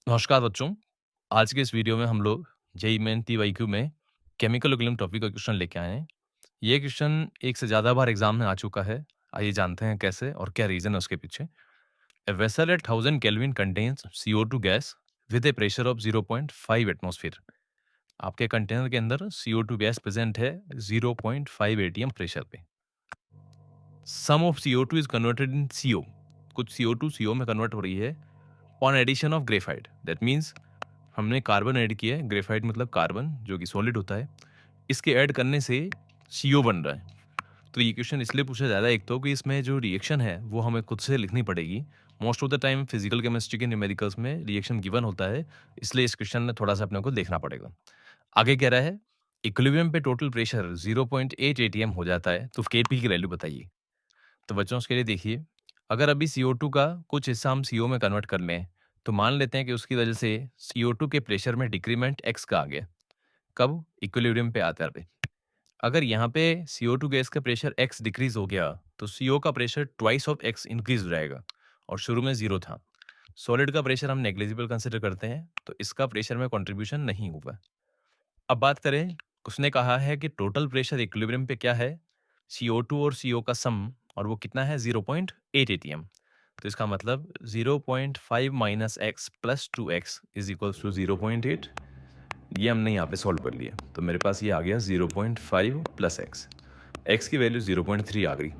नमस्कार बच्चों। आज के इस वीडियो में हम लोग जेईई मेन पीवाईक्यू में केमिकल इक्विलिब्रियम टॉपिक का क्वेश्चन लेके आए हैं। ये क्वेश्चन एक से ज़्यादा बार एग्जाम में आ चुका है। आइए जानते हैं कैसे और क्या रीज़न है उसके पीछे। A vessel eight 1000 kelvin contains CO2 gas with A pressure of 0.5 atmosphere. आपके कंटेनर के अंदर CO2 गैस प्रेजेंट है 0.5 एटीएम प्रेशर पे। Some of CO2 is converted in CO। कुछ CO2 CO में कन्वर्ट हो रही है on addition of graphite. That means हमने कार्बन ऐड किया है। ग्रेफाइट मतलब कार्बन जो कि सॉलिड होता है। इसके ऐड करने से CO बन रहा है। तो ये क्वेश्चन इसलिए पूछा जा रहा है एक तो कि इसमें जो रिएक्शन है वो हमें खुद से लिखनी पड़ेगी। Most of the time physical chemistry के न्यूमेरिकल्स में रिएक्शन गिवन होता है, इसलिए इस क्वेश्चन में थोड़ा सा अपने को देखना पड़ेगा। आगे कह रहा है इक्विलिब्रियम पे टोटल प्रेशर 0.8 एटीएम हो जाता है तो केपी की वैल्यू बताइए। तो बच्चों उसके लिए देखिए, अगर अभी CO2 का कुछ हिस्सा हम CO में कन्वर्ट कर लें तो मान लेते हैं कि उसकी वजह से CO2 के प्रेशर में डिक्रीमेंट x का आ गया। कब? इक्विलिब्रियम पे आते पे। अगर यहाँ पे CO2 गैस का प्रेशर x डिक्रीज हो गया तो CO का pressure twice of x increase हो जाएगा और शुरू में 0 था। सॉलिड का प्रेशर हम नेग्लिजिबल कंसिडर करते हैं तो इसका प्रेशर में कंट्रीब्यूशन नहीं हुआ। अब बात करें, उसने कहा है कि टोटल प्रेशर इक्विलिब्रियम पे क्या है, CO2 और CO का सम, और वो कितना है 0.8 एटीएम। तो इसका मतलब 0.5 minus x plus 2x is equals to 0.8। ये हमने यहाँ पे सॉल्व कर लिया तो मेरे पास ये आ गया 0.5 प्लस एक्स की वैल्यू 0.3 आ गई।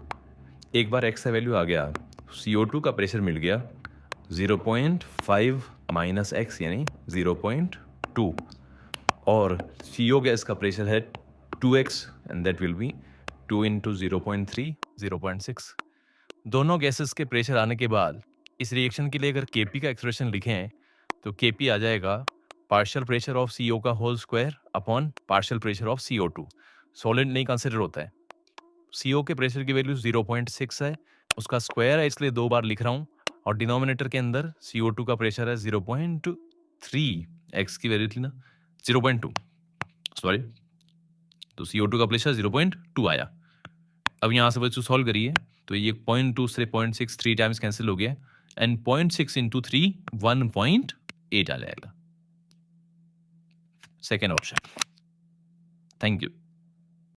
एक बार एक्स का वैल्यू आ गया, CO2 का प्रेशर मिल गया 0.5 माइनस एक्स यानी 0.2, और CO गैस का प्रेशर है 2x and that will be 2 into 0.3 0.6। दोनों गैसेस के प्रेशर आने के बाद इस रिएक्शन के लिए अगर Kp का एक्सप्रेशन लिखें तो Kp आ जाएगा पार्शियल प्रेशर ऑफ CO का whole square upon partial pressure of CO2। Solid नहीं कंसिडर होता है। CO के प्रेशर की वैल्यू 0.6 है, उसका स्क्वायर है इसलिए दो बार लिख रहा हूँ, और डिनोमिनेटर के अंदर CO2 का प्रेशर है 0.3, x की वैल्यू थी ना 0.2, सॉरी, तो CO2 का प्रेशर 0.2 आया। अब यहाँ से बच्चों सॉल्व करिए तो ये 0.2 से 0.6 3 टाइम्स कैंसिल हो गया एंड 0.6 इंटू 3 1.8 आ जाएगा। Second option. Thank you.